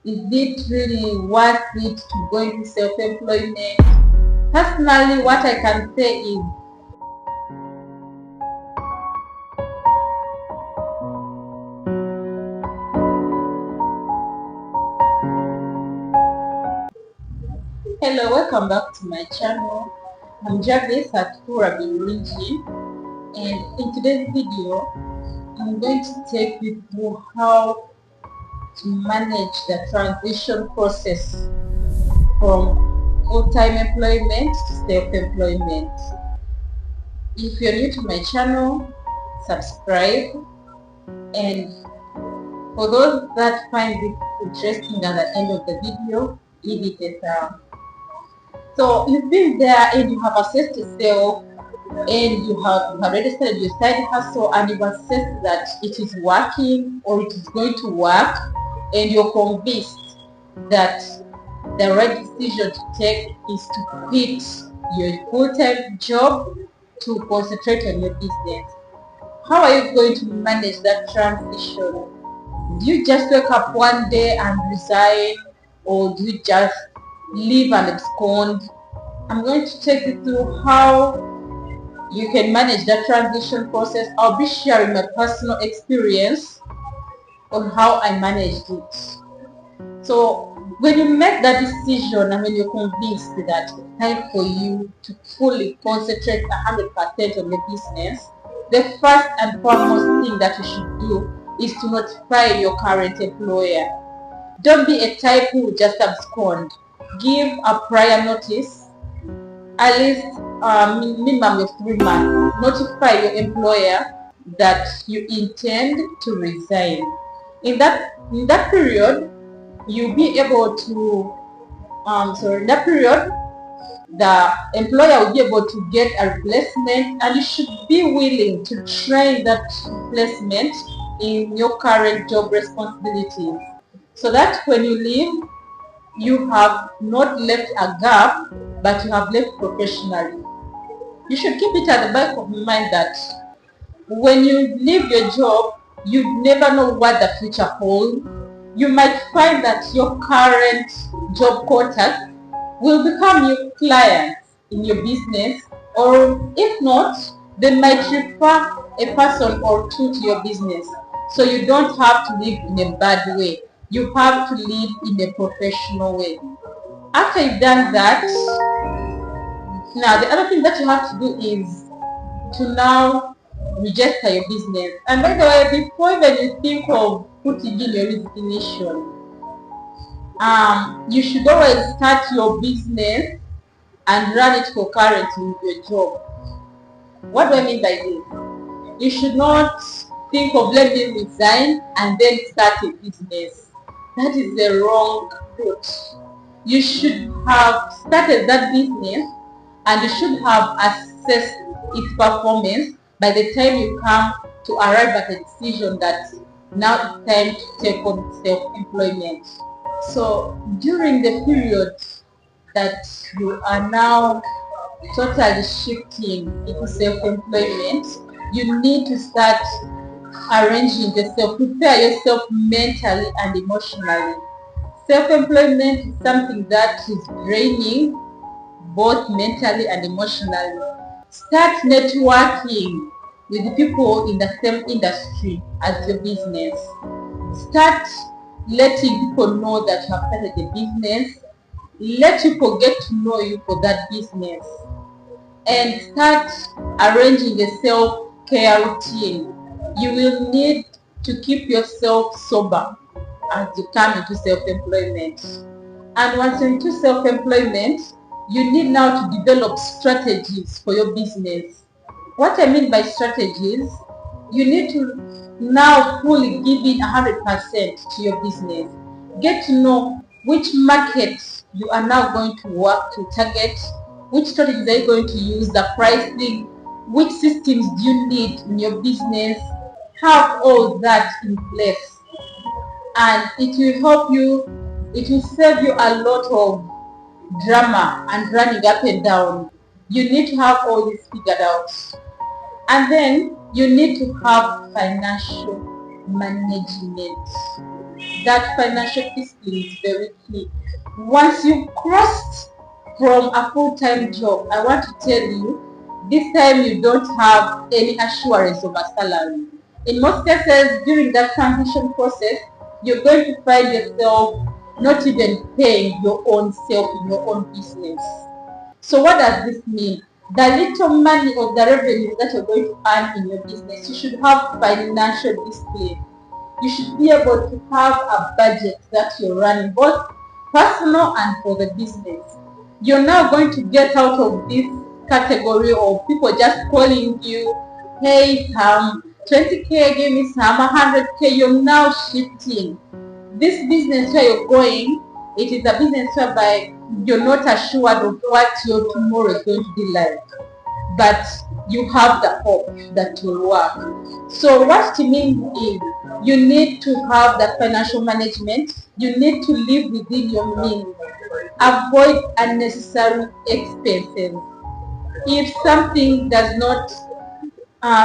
Is it really worth it to go into self-employment? Personally, what I can say is hello, welcome back to my channel. I'm Jarvis at Kura Birinji, and in today's video I'm going to take you through how to manage the transition process from full-time employment to self-employment. If you're new to my channel, subscribe, and for those that find it interesting at the end of the video, give it a thumb. So you've been there and you have assessed yourself and you have registered your side hustle and you've assessed that it is working or it is going to work, and you're convinced that the right decision to take is to quit your full-time job to concentrate on your business. How are you going to manage that transition? Do you just wake up one day and resign, or do you just leave and abscond? I'm going to take you through how you can manage that transition process. I'll be sharing my personal experience on how I managed it. So when you make that decision and when you're convinced that it's time for you to fully concentrate 100% on your business, the first and foremost thing that you should do is to notify your current employer. Don't be a type who will just abscond. Give a prior notice, at least minimum of 3 months. Notify your employer that you intend to resign. In that period, you'll be able to in that period the employer will be able to get a replacement, and you should be willing to train that replacement in your current job responsibilities, so that when you leave, you have not left a gap, but you have left professionally. You should keep it at the back of your mind that when you leave your job, you never know what the future holds. You might find that your current job contact will become your clients in your business, or if not, they might refer a person or two to your business. So you don't have to live in a bad way. You have to live in a professional way. After you've done that, now the other thing that you have to do is to now register your business. And by the way, before even you think of putting in your resignation, you should always start your business and run it concurrently with your job. What do I mean by this? You should not think of let me resign and then start a business. That is the wrong approach. You should have started that business and you should have assessed its performance by the time you come to arrive at a decision that now it's time to take on self-employment. So during the period that you are now totally shifting into self-employment, you need to start arranging yourself, prepare yourself mentally and emotionally. Self-employment is something that is draining both mentally and emotionally. Start networking with the people in the same industry as your business. Start letting people know that you have started a business. Let people get to know you for that business, and start arranging a self-care routine. You will need to keep yourself sober as you come into self-employment. And once you're into self-employment, you need now to develop strategies for your business. What I mean by strategies, you need to now fully give in 100% to your business. Get to know which markets you are now going to work to target, which strategies are you going to use, the pricing, which systems do you need in your business. Have all that in place, and it will help you, it will save you a lot of drama and running up and down. You need to have all this figured out. And then you need to have financial management. that financial discipline is very key. Once you crossed from a full-time job, I want to tell you, this time you don't have any assurance of a salary. In most cases, during that transition process, you're going to find yourself not even paying your own self in your own business. So what does this mean? The little money or the revenue that you're going to earn in your business, you should have financial discipline. You should be able to have a budget that you're running, both personal and for the business. You're now going to get out of this category of people just calling you, hey Sam, 20k, give me some 100k. You're now shifting. This business where you're going, it is a business whereby you're not assured of what your tomorrow is going to be like, but you have the hope that will work. So what it means is you need to have the financial management. You need to live within your means. Avoid unnecessary expenses. If something does not,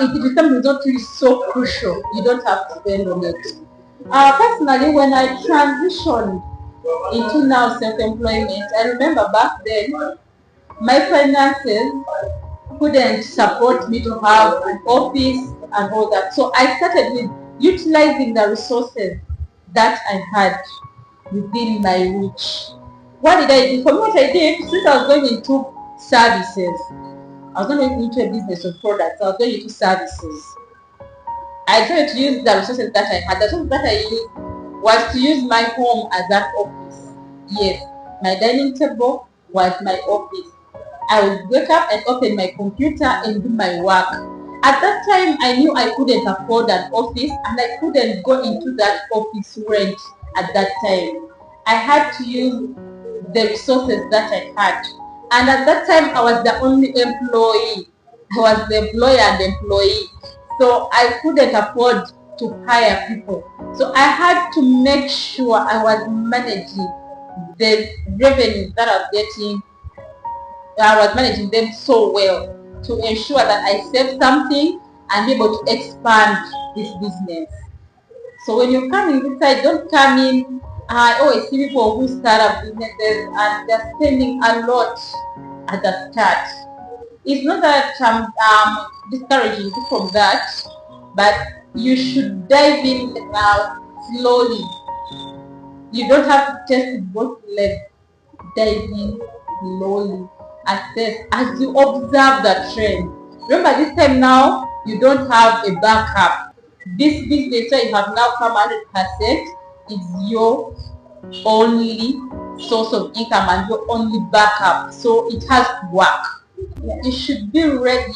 if it is something not really so crucial, you don't have to spend on it. Personally, when I transitioned into now self-employment, I remember back then my finances couldn't support me to have an office and all that. So I started with utilizing the resources that I had within my reach. What did I do? For me, what I did, since I was going into services, I was not going into a business of products, I was going into services. I tried to use the resources that I had. The resources that I used was to use my home as an office. Yes, my dining table was my office. I would wake up and open my computer and do my work. At that time, I knew I couldn't afford an office and I couldn't go into that office rent at that time. I had to use the resources that I had. And at that time, I was the only employee. I was the employer and employee. So I couldn't afford to hire people. So I had to make sure I was managing the revenue that I was getting. I was managing them so well to ensure that I save something and be able to expand this business. So when you come in this side, don't come in. I always see people who start up businesses and they're spending a lot at the start. It's not that I'm discouraging you from that, but you should dive in slowly. You don't have to test both legs. Dive in slowly. Assess as you observe the trend. Remember, this time now you don't have a backup. This business where you have now come 100% is your only source of income and your only backup. So it has to work. You should be ready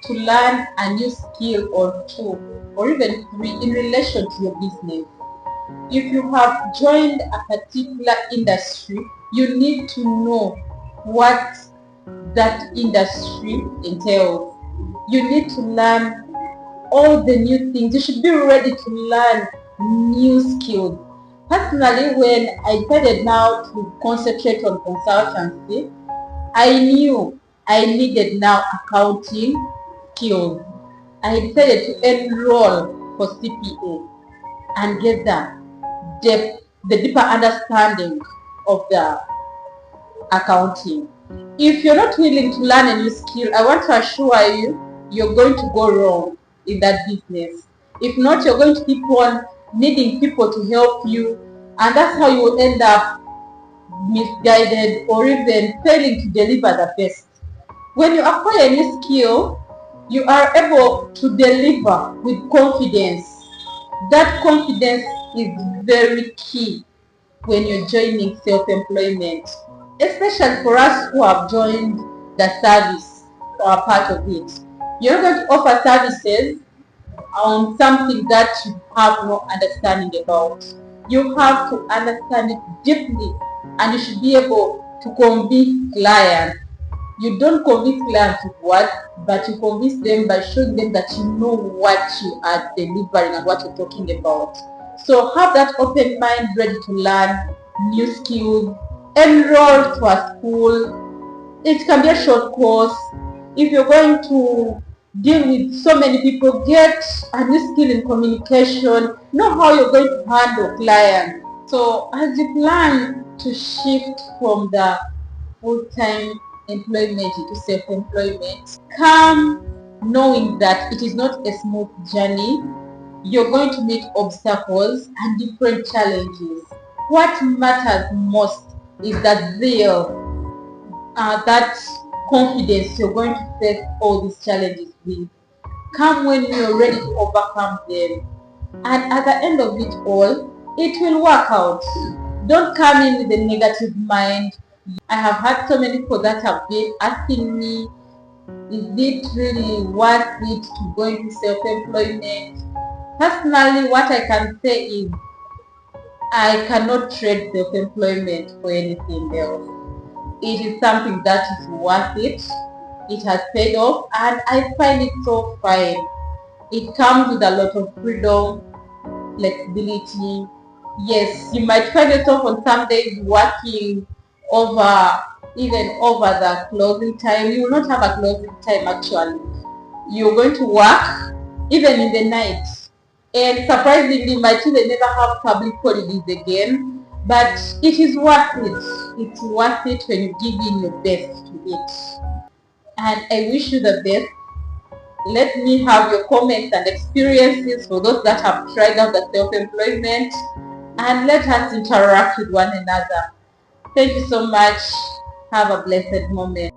to learn a new skill or two or even three in relation to your business. If you have joined a particular industry, you need to know what that industry entails. You need to learn all the new things. You should be ready to learn new skills. Personally, when I decided now to concentrate on consultancy, I knew I needed now accounting skills. I decided to enroll for CPA and get the deeper understanding of the accounting. If you're not willing to learn a new skill, I want to assure you, you're going to go wrong in that business. If not, you're going to keep on needing people to help you, and that's how you will end up misguided or even failing to deliver the best. When you acquire a new skill, you are able to deliver with confidence. That confidence is very key when you're joining self-employment, especially for us who have joined the service or are part of it. You're not going to offer services on something that you have no understanding about. You have to understand it deeply, and you should be able to convince clients. You don't convince clients with words, but you convince them by showing them that you know what you are delivering and what you're talking about. So have that open mind, ready to learn new skills. Enroll to a school. It can be a short course. If you're going to deal with so many people, get a new skill in communication, know how you're going to handle clients. So as you plan to shift from the full-time employment into self-employment, come knowing that it is not a smooth journey. You're going to meet obstacles and different challenges. What matters most is that zeal, that confidence you're going to face all these challenges with. Come when you're ready to overcome them. And at the end of it all, it will work out. Don't come in with a negative mind. I have had so many people that have been asking me, is it really worth it to go into self-employment? Personally, what I can say is I cannot trade self-employment for anything else. It is something that is worth it. It has paid off and I find it so fine. It comes with a lot of freedom, flexibility. Yes, you might find yourself on some days working over, even over the closing time. You will not have a closing time actually. You're going to work even in the night. And surprisingly, my children never have public holidays again. But it is worth it. It's worth it when you give in your best to it. And I wish you the best. Let me have your comments and experiences for those that have tried out the self-employment, and let us interact with one another. Thank you so much. Have a blessed moment.